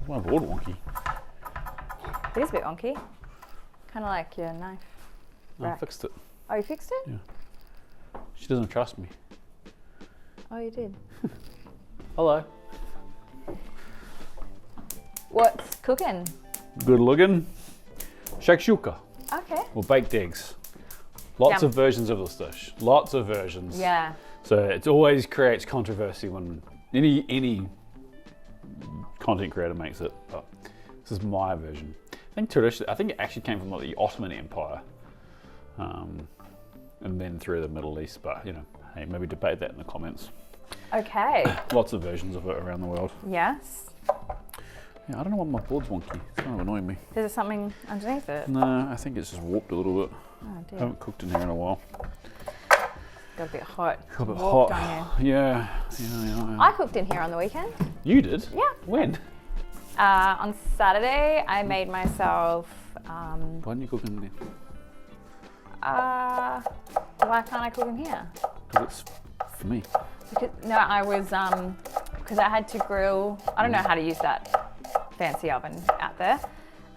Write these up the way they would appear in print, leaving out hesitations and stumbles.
My board wonky. It is a bit wonky. Kind of like your knife. I fixed it. Oh, you fixed it? Yeah. She doesn't trust me. Oh, you did. Hello. What's cooking? Good looking. Shakshuka. Okay. Or baked eggs. Lots Yum. of versions of this dish. Lots of versions. Yeah. So it always creates controversy when any content creator makes it. But this is my version. I think it actually came from like the Ottoman Empire, and then through the Middle East. But you know, hey, maybe debate that in the comments. Okay. Lots of versions of it around the world. Yes. Yeah, I don't know why my board's wonky. It's kind of annoying me. Is there something underneath it? No, I think it's just warped a little bit. Oh I dear. haven't cooked in here in a while. Got a bit hot. Got a bit Warped hot. on you. Yeah. I cooked in here on the weekend. You did? Yeah. When? On Saturday, I made myself. Why didn't you cook in there? Why can't I cook in here? Because it's for me. Because, no, I was because I had to grill. I don't know how to use that fancy oven out there.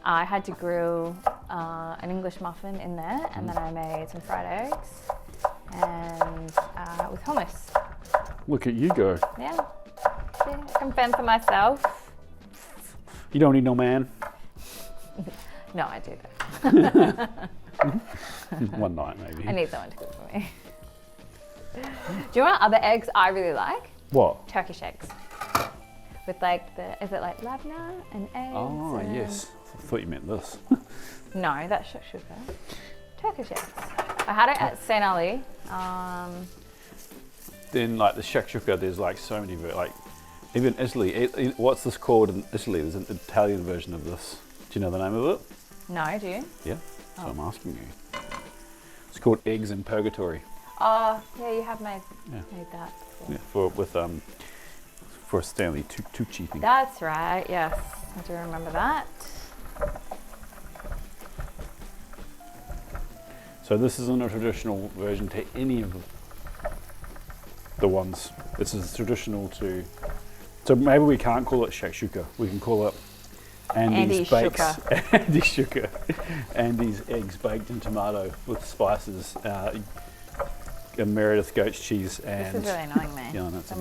I had to grill an English muffin in there, and then I made some fried eggs and with hummus. Look at you go. Yeah, see, I can fend for myself. You don't need no man. No, I do that. One night maybe. I need someone to cook for me. Do you know what other eggs I really like? What? Turkish eggs. With like is it like labna and eggs? Oh and yes. I thought you meant this. No, that's shakshuka. Turkish eggs. I had it at St. Ali. Then like the shakshuka, there's like so many like even Italy. What's this called in Italy? There's an Italian version of this. Do you know the name of it? No, do you? Yeah. So I'm asking you. It's called eggs in purgatory. Oh, yeah, you have made that before. Yeah, for a Stanley too cheaping. That's right, yes. I do remember that. So this isn't a traditional version to any of the ones. This is traditional to. So maybe we can't call it shakshuka. We can call it Andy's bakes. Andy's shuka. Andy's eggs baked in tomato with spices, Meredith goat's cheese, and. This is really annoying me. Yeah, that's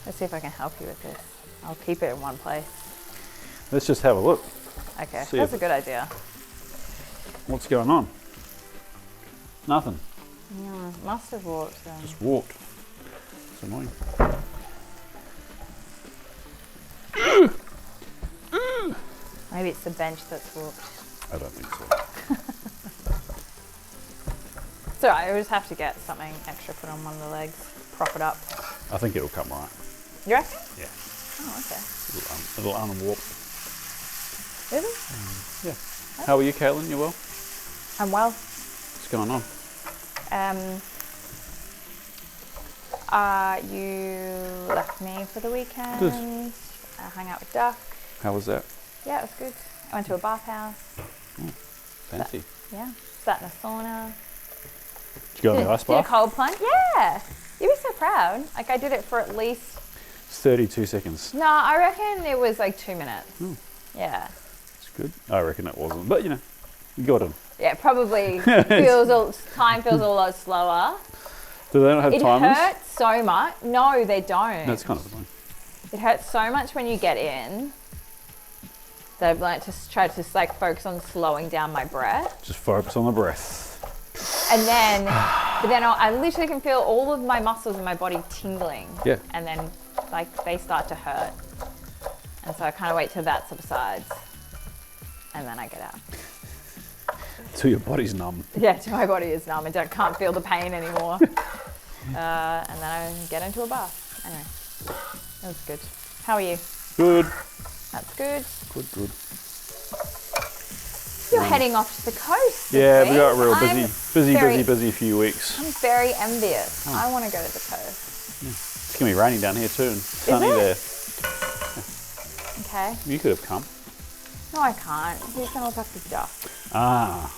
Let's see if I can help you with this. I'll keep it in one place. Let's just have a look. Okay, See that's a good idea. What's going on? Nothing. Yeah, must have warped them. Just warped. It's annoying. Maybe it's the bench that's warped. I don't think so. It's alright, I just have to get something extra put on one of the legs, prop it up. I think it'll come right. You reckon? Yeah. Oh, okay. It'll unwarp. Really? Yeah. How are you, Caitlin? You well? I'm well. What's going on? You left me for the weekend. Good. I hung out with Duck. How was that? Yeah, it was good. I went to a bathhouse. Fancy. Yeah. Sat in a sauna. Did you go to the ice Did a bath? cold plunge. Yeah. You'd be so proud. Like I did it for at least. 32 seconds. No, I reckon it was like 2 minutes. Yeah. It's good. I reckon it wasn't, but you know, you got him. Yeah, probably time feels a lot slower. Do they not have timers? It hurts so much. No, they don't. That's kind of annoying. It hurts so much when you get in that I've learned to try to just like focus on slowing down my breath. Just focus on the breath. And then, I literally can feel all of my muscles in my body tingling. Yeah. And then like they start to hurt. And so I kind of wait till that subsides. And then I get out. Till your body's numb. Yeah, till my body is numb and I can't feel the pain anymore. And then I get into a bath. Anyway, that was good. How are you? Good. That's good. Good. You're heading off to the coast. Yeah, this we got week. real busy few weeks. I'm very envious. I want to go to the coast. It's gonna be raining down here too and sunny it? there. Okay. You could have come. No, I can't. Who's going to look after Duck? Ah,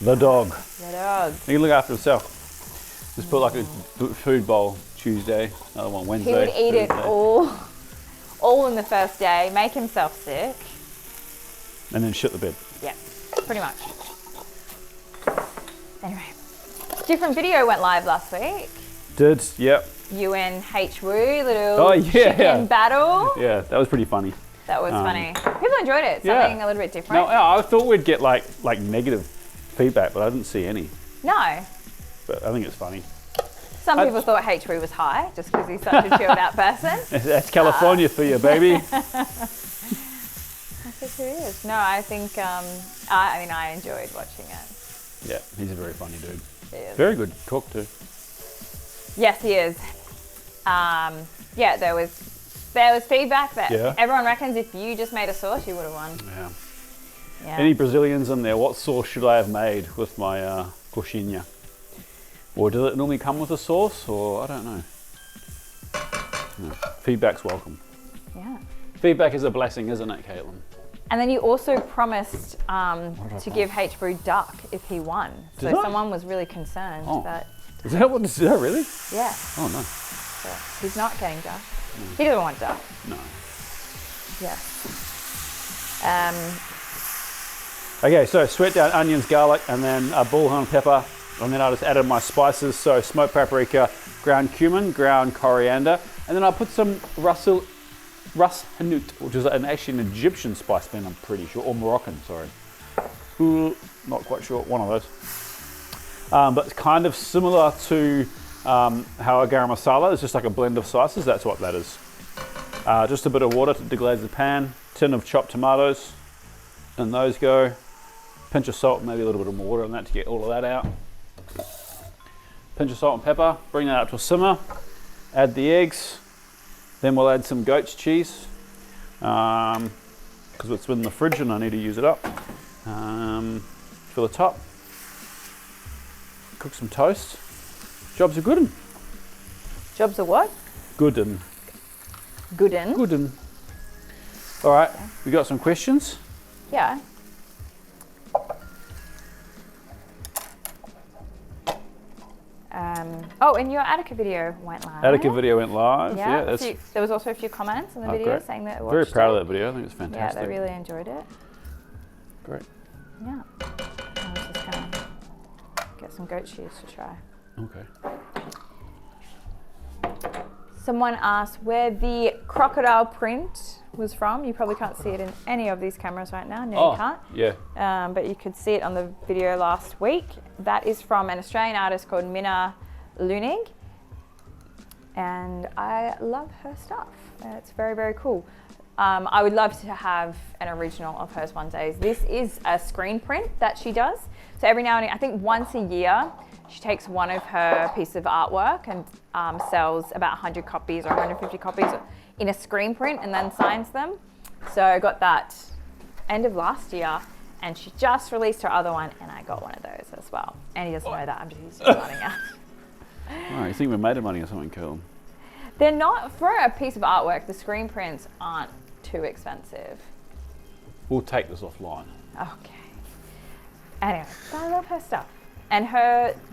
the dog. The dog. He can look after himself. Just put like a food bowl Tuesday, another one Wednesday. He would eat it Thursday. all in the first day, make himself sick. And then shit the bed. Yeah, pretty much. Anyway, different video went live last week. Did, yep. You and H Woo, little chicken yeah. battle. Yeah, that was pretty funny. That was funny. People enjoyed it. Something a little bit different. No, I thought we'd get like negative feedback, but I didn't see any. No. But I think it's funny. Some people thought H Woo was high, just because he's such a chilled out person. That's California for you, baby. That's just who he is. No, I think, I enjoyed watching it. Yeah, he's a very funny dude. He is. Very good to talk to. Yes, he is. There was feedback that everyone reckons if you just made a sauce, you would have won. Yeah. Any Brazilians in there? What sauce should I have made with my coxinha? Or does it normally come with a sauce? Or I don't know. No. Feedback's welcome. Yeah. Feedback is a blessing, isn't it, Caitlin? And then you also promised to give H Brew duck if he won. So someone was really concerned that. Is that really? Yeah. Oh no. So he's not getting duck. He doesn't want duck. No. Yeah. Okay, so sweat down onions, garlic, and then a bullhorn pepper. And then I just added my spices, so smoked paprika, ground cumin, ground coriander, and then I put some ras hanout, which is actually an Egyptian spice blend, I'm pretty sure, or Moroccan, sorry. Not quite sure, one of those. But it's kind of similar to how a garam masala is, just like a blend of spices. That's what that is. Just a bit of water to deglaze the pan, tin of chopped tomatoes, and those go. Pinch of salt, maybe a little bit of more water on that to get all of that out. Pinch of salt and pepper, bring that up to a simmer, add the eggs, then we'll add some goat's cheese, because it's in the fridge and I need to use it up. Fill the top, cook some toast. Jobs are goodin'. Jobs are what? Goodin'. Goodin'. Goodin'. All right, we got some questions? Yeah. And your Attica video went live. Attica video went live. Yeah. Yeah, There was also a few comments in the video great. saying that they Very watched proud it. of that video. I think it's fantastic. Yeah, they really enjoyed it. Great. Yeah. I was just gonna get some goat cheese to try. Okay. Someone asked where the crocodile print was from. You probably can't see it in any of these cameras right now. No, you can't. Yeah. But you could see it on the video last week. That is from an Australian artist called Minna Lunig. And I love her stuff. It's very, very cool. I would love to have an original of hers one day. This is a screen print that she does. So every now and then, I think once a year, she takes one of her pieces of artwork and sells about 100 copies or 150 copies in a screen print and then signs them. So I got that end of last year and she just released her other one and I got one of those as well. And he doesn't know that, I'm just running out. Oh, you think we made of money or something, cool? They're not, for a piece of artwork, the screen prints aren't too expensive. We'll take this offline. Okay. Anyway, but I love her stuff. And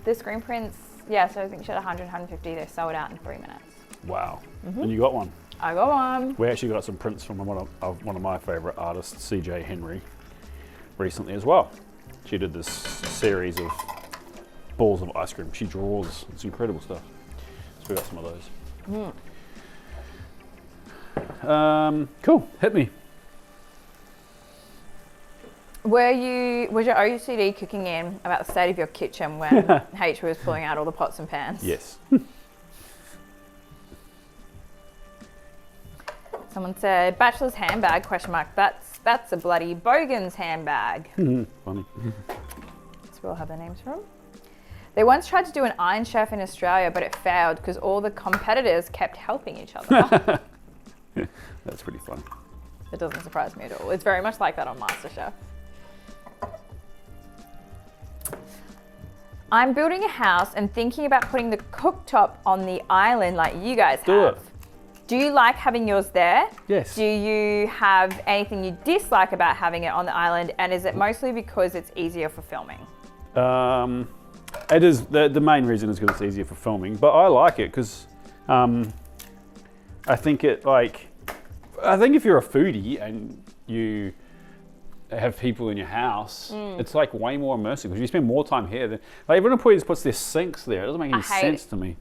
the screen prints, so I think she had 100, 150, they sold out in 3 minutes. Wow. And you got one? I got one. We actually got some prints from one of my favourite artists, CJ Henry, recently as well. She did this series of balls of ice cream. She draws. It's incredible stuff. So we got some of those. Cool. Hit me. Was your OCD kicking in about the state of your kitchen when H was pulling out all the pots and pans? Yes. Someone said, bachelor's handbag, ? That's a bloody bogan's handbag. Funny. That's where we'll have their names from. They once tried to do an Iron Chef in Australia, but it failed because all the competitors kept helping each other. That's pretty funny. It doesn't surprise me at all. It's very much like that on MasterChef. I'm building a house and thinking about putting the cooktop on the island like you guys have. Do it. Do you like having yours there? Yes. Do you have anything you dislike about having it on the island? And is it mostly because it's easier for filming? It is, the main reason is because it's easier for filming, but I like it because I think it I think if you're a foodie and you have people in your house, it's like way more immersive because you spend more time here. Like everyone puts their sinks there. It doesn't make any sense to me.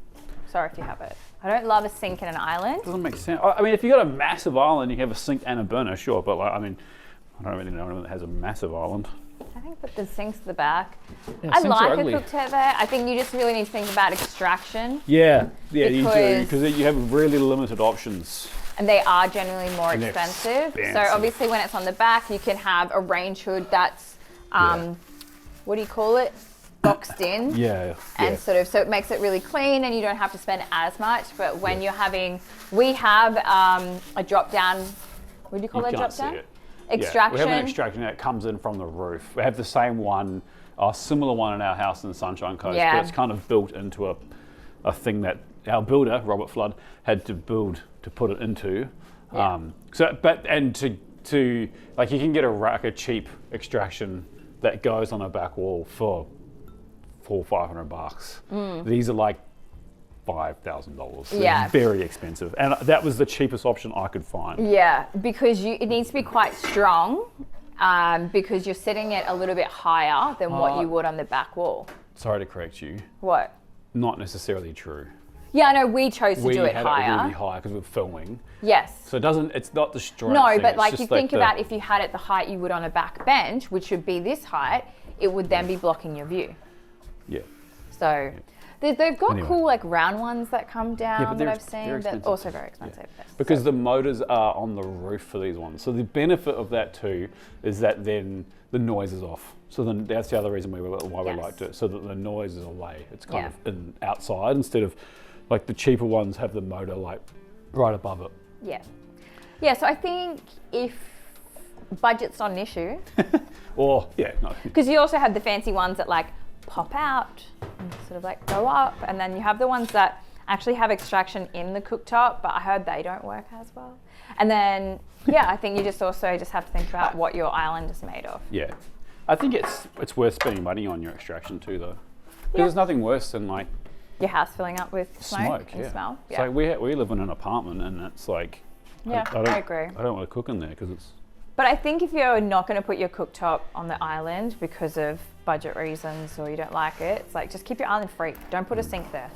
Sorry if you have it. I don't love a sink in an island. It doesn't make sense. I mean, if you've got a massive island, you have a sink and a burner, sure. But like, I mean, I don't really know anyone that has a massive island. I think that the sink's at the back. Yeah, I sinks are like a ugly. cooktop there. I think you just really need to think about extraction. Yeah, you do Because- because you have really limited options. And they are generally more And they're expensive. So expensive. obviously when it's on the back, you can have a range hood that's, what do you call it? Boxed in. Yeah. And sort of, so it makes it really clean and you don't have to spend as much. But when you're having, we have a drop down, what do you call that drop down? Extraction. Yeah, we have an extraction that comes in from the roof. We have the same one, a similar one in our house in the Sunshine Coast, Yeah. but it's kind of built into a thing that our builder, Robert Flood, had to build to put it into. Yeah. To like you can get a cheap extraction that goes on a back wall for $400-500. These are like $5,000. Yeah. They're very expensive, and that was the cheapest option I could find. Yeah, because it needs to be quite strong because you're setting it a little bit higher than what you would on the back wall. Sorry to correct you. What? Not necessarily true. Yeah, I know we chose to do it had higher. it really high because we're filming. Yes. So it's not the strength. No, thing, but it's like just you think about if you had it the height you would on a back bench, which would be this height, it would then be blocking your view. Yeah. So they've got Anyway. cool like round ones that come down but that they're I've they're seen. They're expensive. also very expensive. Yeah. Because the motors are on the roof for these ones. So the benefit of that too is that then the noise is off. So then that's the other reason why we liked it. So that the noise is away. It's kind of outside instead of like the cheaper ones have the motor like right above it. Yeah. Yeah, so I think if budget's not an issue, Or no. because you also have the fancy ones that like pop out and sort of like go up, and then you have the ones that actually have extraction in the cooktop, but I heard they don't work as well. And then I think you just have to think about what your island is made of. Yeah. I think it's worth spending money on your extraction too though. Because Yeah. there's nothing worse than like Your house filling up with smoke and yeah. smell. It's like we live in an apartment and it's like Yeah, I agree. I don't want to cook in there because it's But I think if you're not going to put your cooktop on the island because of budget reasons or you don't like it, it's like just keep your island free. Don't put a sink there.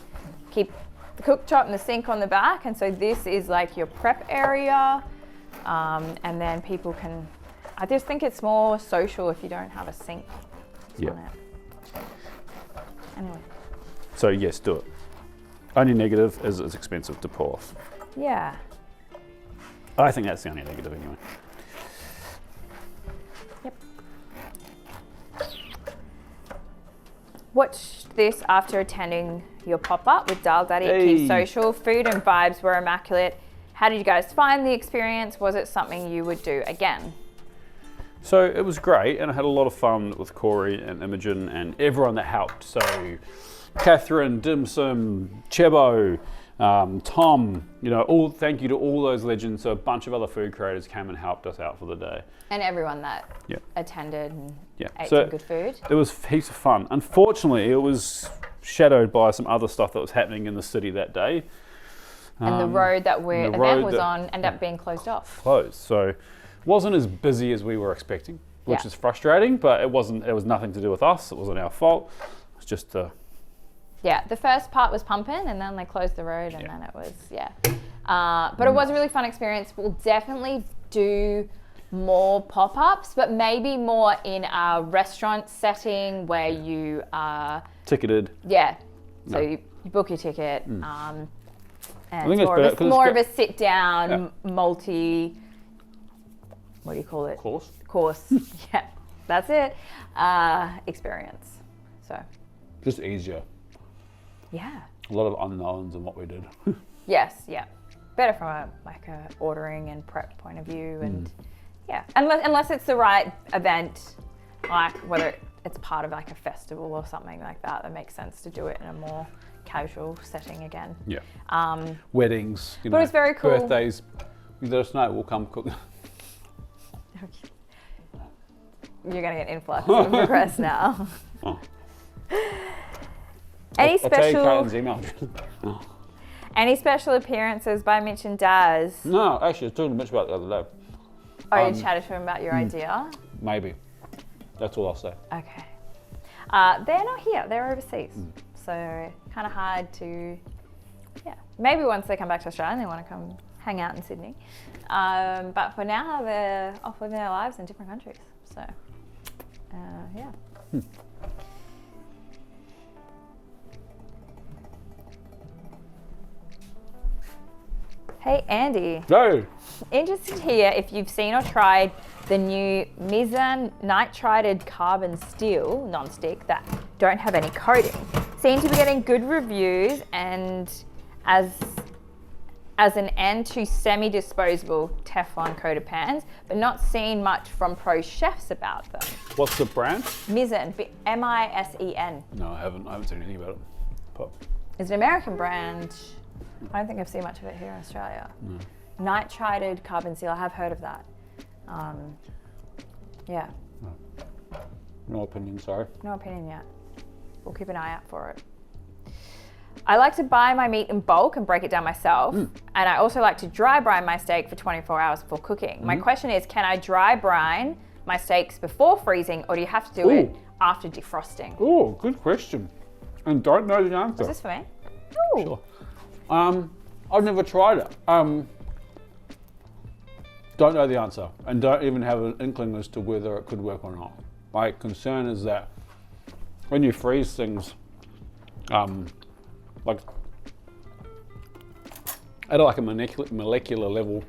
Keep the cooktop and the sink on the back. And so this is like your prep area. And then people can, I just think it's more social if you don't have a sink on it. Anyway. so yes, do it. Only negative is it's expensive to pull off. Yeah. I think that's the only negative anyway. Yep. Watched this after attending your pop-up with Dal Daddy at Keep Hey. Social. Food and vibes were immaculate. How did you guys find the experience? Was it something you would do again? So it was great, and I had a lot of fun with Corey and Imogen and everyone that helped. So Catherine, Dim Sum, Chebo, Tom, thank you to all those legends. So a bunch of other food creators came and helped us out for the day. And everyone that Yeah. attended and Yeah. ate So some good food. it was heaps of fun. Unfortunately, it was shadowed by some other stuff that was happening in the city that day. And the road that the event road was that- on ended up being closed off. Closed. So it wasn't as busy as we were expecting, which Yeah. is frustrating, but it was nothing to do with us. It wasn't our fault. It was just Yeah, the first part was pumping and then they closed the road and then it was, but it was a really fun experience. We'll definitely do more pop-ups, but maybe more in a restaurant setting where you are, ticketed. so you book your ticket and think it's it's better 'cause it's more of got- a sit-down, multi, what do you call it? Course. Yeah, that's it. Experience. So, Just easier. yeah. A lot of unknowns in what we did. Yes, yeah. Better from a ordering and prep point of view, and unless it's the right event, like whether it's part of like a festival or something like that, that makes sense to do it in a more casual setting again. Yeah. Weddings. But it was very cool. Birthdays. You let us know. We'll come cook. You're gonna get influx of requests now. Oh. Any I'll tell you special Caitlin's email address. Any special appearances by Mitch and Daz? No, actually, I was talking to Mitch about it the other day. Oh, you chatted to him about your idea? Maybe. That's all I'll say. Okay. They're not here. They're overseas. So kind of hard to, maybe once they come back to Australia and they want to come hang out in Sydney. But for now, they're off living their lives in different countries. So, yeah. Hey, Andy. No. Interested here if you've seen or tried the new Mizan nitrided carbon steel non-stick that don't have any coating. Seem to be getting good reviews and as an end to semi-disposable Teflon coated pans, but not seen much from pro chefs about them. What's the brand? Mizan, M-I-S-E-N. No, I haven't seen anything about it. Pop. It's an American brand. I don't think I've seen much of it here in Australia. No. Nitrided carbon steel, I have heard of that. Yeah. No opinion, sorry. No opinion yet. We'll keep an eye out for it. I like to buy my meat in bulk and break it down myself. And I also like to dry brine my steak for 24 hours before cooking. My question is, can I dry brine my steaks before freezing, or do you have to do it after defrosting? Oh, good question. And don't know the answer. Is this for me? Ooh. Sure. I've never tried it. Don't know the answer, and don't even have an inkling as to whether it could work or not. My concern is that when you freeze things, like at like a molecular level,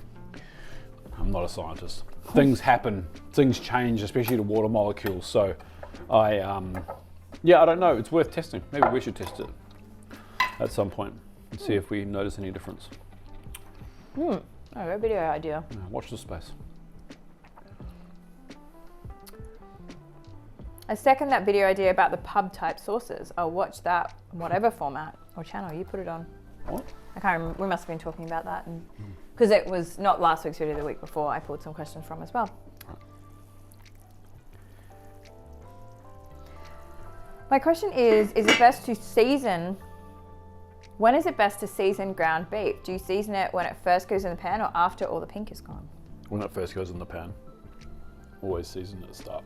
I'm not a scientist. Things happen, things change, especially the water molecules. So I don't know. It's worth testing. Maybe we should test it at some point and see if we notice any difference. Oh, a video idea. Watch this space. I second that video idea about the pub type sauces. I'll watch that whatever format or channel you put it on. What? I can't remember. We must have been talking about that, and because it was not last week's video, the week before, I pulled some questions from as well. My question is it best to season? When is it best to season ground beef? Do you season it when it first goes in the pan or after all the pink is gone? When it first goes in the pan. Always season at the start.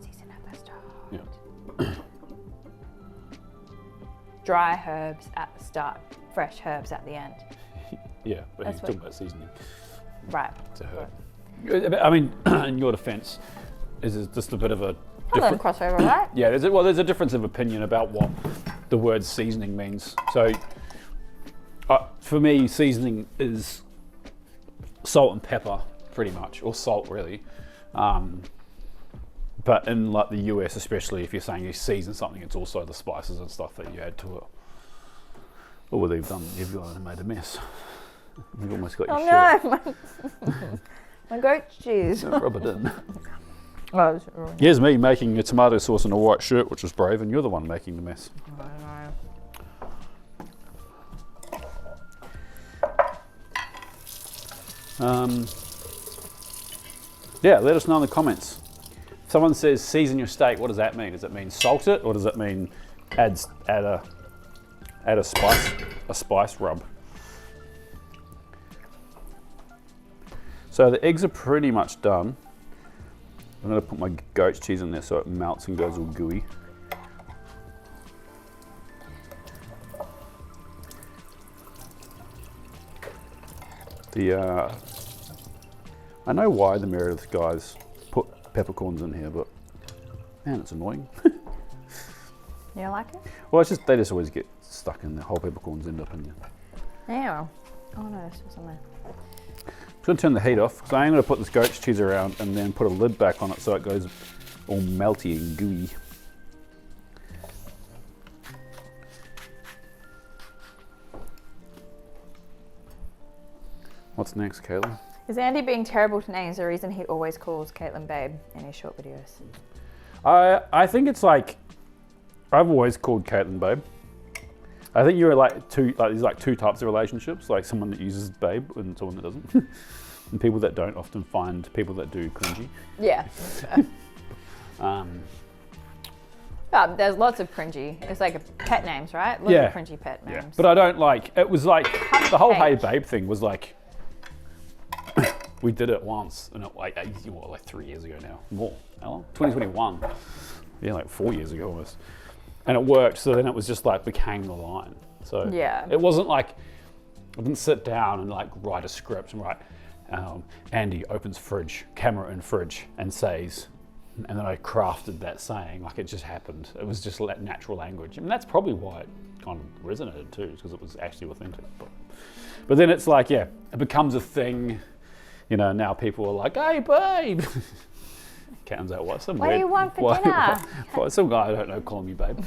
Season at the start. Yeah. Dry herbs at the start, fresh herbs at the end. Yeah, but That's he's talking about seasoning. Right. It's a herb. I mean, in your defence, is it just a bit of a Hello, crossover, right? Yeah, there's a difference of opinion about what the word seasoning means. So, for me, seasoning is salt and pepper, pretty much, or salt, really. But in like the US, especially, if you're saying you season something, it's also the spices and stuff that you add to it. Or what you've done, you've gone and made a mess. You've almost got your shirt. No, my goat cheese. Rub it in. Oh, it's ruined. Here's me making a tomato sauce in a white shirt, which was brave, and you're the one making the mess. Yeah, let us know in the comments. If someone says season your steak, what does that mean? Does it mean salt it, or does it mean add a spice rub? So the eggs are pretty much done. I'm going to put my goat's cheese in there so it melts and goes all gooey. I know why the Meredith guys put peppercorns in here, but man, it's annoying. You don't like it? Well, it's just they just always get stuck in the whole peppercorns end up in there. Yeah. Oh no, this was on there. I'm going to turn the heat off, so I'm going to put this goat's cheese around and then put a lid back on it so it goes all melty and gooey. What's next, Kayla? Is Andy being terrible to names the reason he always calls Caitlin babe in his short videos? I think it's like, I've always called Caitlin babe. I think you're there's like two types of relationships, like someone that uses babe and someone that doesn't. And people that don't often find people that do cringy. Yeah. There's lots of cringy. It's like pet names, right? Lots of cringy pet names. Yeah, but I don't like. It was like the whole Hey Cupcake. Babe thing was like. We did it once, and it, like 3 years ago now. More. How long? 2021. Yeah, like 4 years ago almost. And it worked. So then it was just like became the line. So Yeah. it wasn't like I didn't sit down and like write a script and write. Andy opens fridge, camera in fridge, and says, and then I crafted that saying like it just happened. It was just natural language, and that's probably why it kind of resonated too, because it was actually authentic. But then it's like, yeah, it becomes a thing. You know, now people are like, "Hey, babe." Cat's out. What? What do you want for dinner? What, some guy I don't know calling me babe.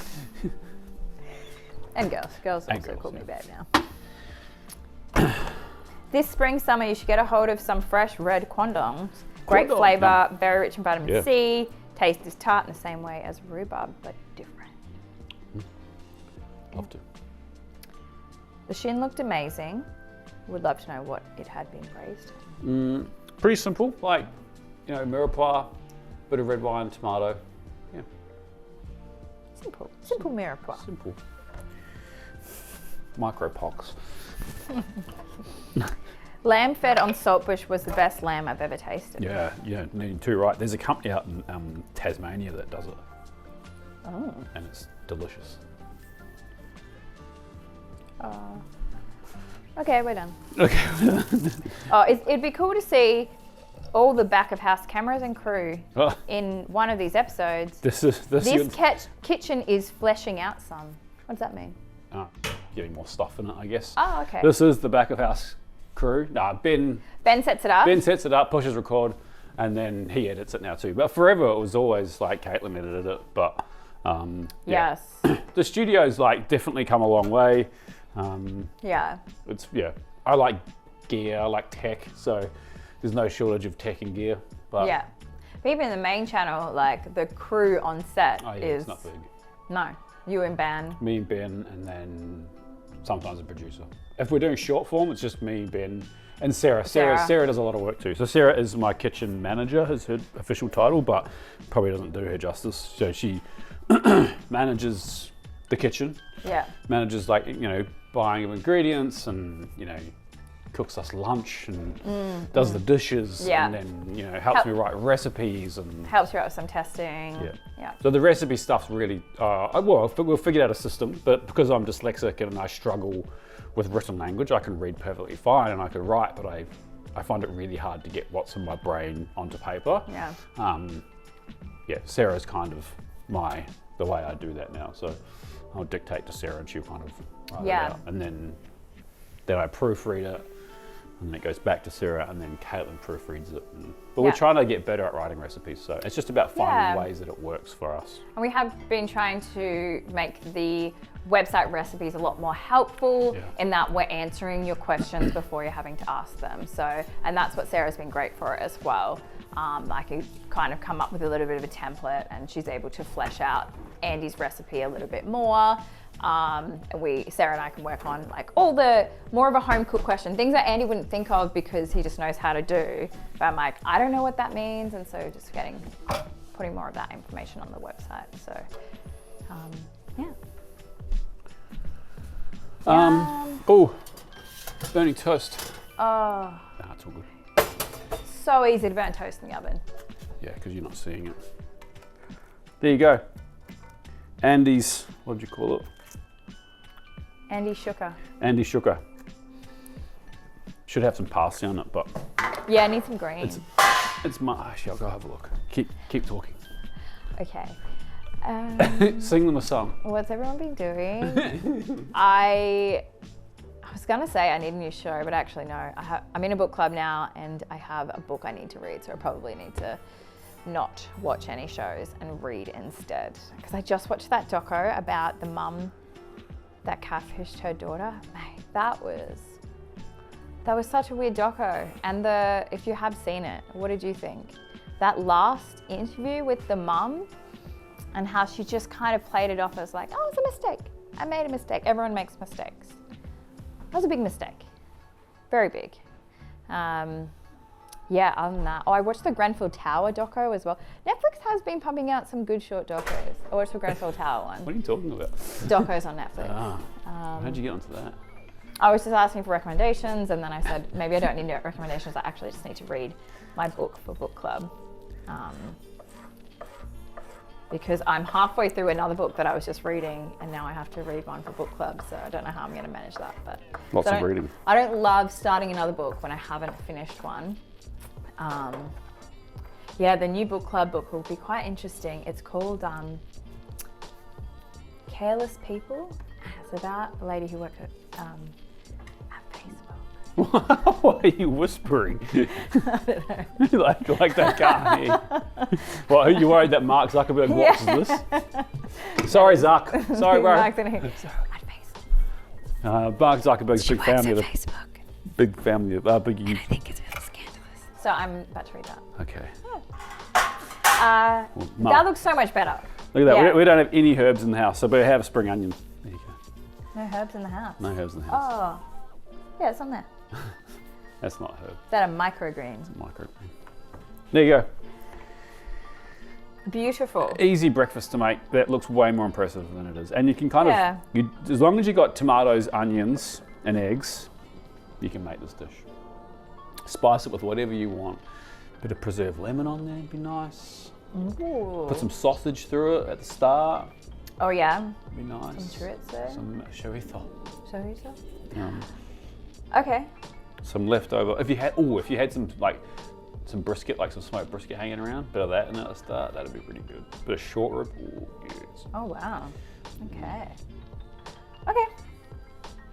And girls And also girls, call me yeah. babe now. This spring, summer, you should get a hold of some fresh red quandongs. Great Quandong, flavour, yeah. very rich in vitamin Yeah. C. Taste is tart in the same way as rhubarb, but different. Love to. The shin looked amazing. Would love to know what it had been braised. Pretty simple, like, you know, mirepoix, bit of red wine, tomato. Yeah, Simple mirepoix. simple. Micropox. Lamb fed on saltbush was the best lamb I've ever tasted. Yeah, needing to, right. There's a company out in Tasmania that does it. Oh. And it's delicious. Okay, we're done. Okay. It'd be cool to see all the back of house cameras and crew Oh, in one of these episodes. this Kitchen is fleshing out some. What does that mean? getting more stuff in it, I guess. Oh, okay. This is the back of house crew. Ben sets it up. sets it up, pushes record, and then he edits it now too. But forever it was always like Caitlin edited it. But Yes. the studio's like definitely come a long way. Yeah. I like gear, I like tech, so there's no shortage of tech and gear. But Yeah. But even the main channel, like the crew on set is it's not big. No. You and Ben. Me and Ben, and then sometimes a producer. If we're doing short form, it's just me, Ben, and Sarah. Sarah does a lot of work too. So Sarah is my kitchen manager, is her official title, but probably doesn't do her justice. So she manages the kitchen, manages buying of ingredients, and cooks us lunch and does the dishes, and then helps me write recipes and helps you out with some testing. Yeah. So the recipe stuff's really we'll figure out a system, but because I'm dyslexic and I struggle with written language, I can read perfectly fine and I can write, but I find it really hard to get what's in my brain onto paper. Sarah's kind of the way I do that now. So I'll dictate to Sarah and she'll kind of write it out, and then I proofread it. And then it goes back to Sarah, and then Caitlin proofreads it. But we're trying to get better at writing recipes, so it's just about finding ways that it works for us. And we have been trying to make the website recipes a lot more helpful in that we're answering your questions before you're having to ask them. So, and that's what Sarah's been great for as well. I could kind of come up with a little bit of a template, and she's able to flesh out Andy's recipe a little bit more. Sarah and I can work on like all the more of a home cook question, things that Andy wouldn't think of because he just knows how to do. But I'm like, I don't know what that means, and so just putting more of that information on the website. So, Burning toast. Oh, It's all good. so easy to burn toast in the oven. Yeah, because you're not seeing it. There you go. Andy's, what did you call it? Andy Shuka. Andy Shuka. Should have some parsley on it, but Yeah, I need some green. Actually, I'll go have a look. Keep talking. Okay. Sing them a song. What's everyone been doing? I was gonna say I need a new show, but actually no. I'm in a book club now, and I have a book I need to read, so I probably need to not watch any shows and read instead. Because I just watched that doco about the mum that catfished her daughter. Mate, that was such a weird doco. And if you have seen it, what did you think? That last interview with the mum and how she just kind of played it off as like, oh, it's a mistake. I made a mistake. Everyone makes mistakes. That was a big mistake. Very big. Yeah, other than that. Oh, I watched the Grenfell Tower doco as well. Netflix has been pumping out some good short docos. I watched the Grenfell Tower one. What are you talking about? Docos on Netflix. How'd you get onto that? I was just asking for recommendations, and then I said, maybe I don't need recommendations. I actually just need to read my book for book club. Because I'm halfway through another book that I was just reading, and now I have to read one for book club, so I don't know how I'm going to manage that. But Lots of reading. I don't love starting another book when I haven't finished one. Yeah, the new book club book will be quite interesting. It's called Careless People. It's about a lady who worked at Facebook. Why are you whispering? I don't know. like that guy. Well, are you worried that Mark Zuckerberg watches this? Sorry, Zuck. Sorry, bro. Mark Zuckerberg's big family. At Facebook. Big family. Big youth. I think it's really scandalous. So I'm about to read that. Okay. That looks so much better. Look at that. Yeah. We don't have any herbs in the house, so we have a spring onion. There you go. No herbs in the house. No herbs in the house. Oh, yeah, it's on there. That's not herb. Is that a microgreen? It's a microgreen. There you go. Beautiful. Easy breakfast to make that looks way more impressive than it is. And you can kind Yeah. of, as long as you got tomatoes, onions, and eggs, you can make this dish. Spice it with whatever you want. Bit of preserved lemon on there would be nice. Ooh. Put some sausage through it at the start. Oh yeah. Would be nice. Some chorizo. Some chorizo. Chorizo. Okay. Some leftover. If you had some brisket, like some smoked brisket hanging around, bit of that in at the start, that'd be pretty good. Bit of short rib. Ooh, yes. Oh wow. Okay. Okay.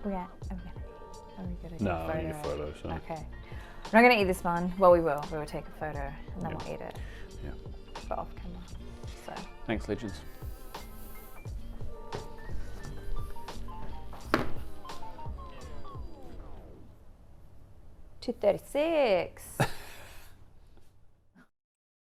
Are we gonna get No, a photo? I need a photo. So. Okay. We're not gonna eat this one. Well, we will. We will take a photo and then we'll eat it. Yeah. But off camera. So. Thanks, legends. $2.36.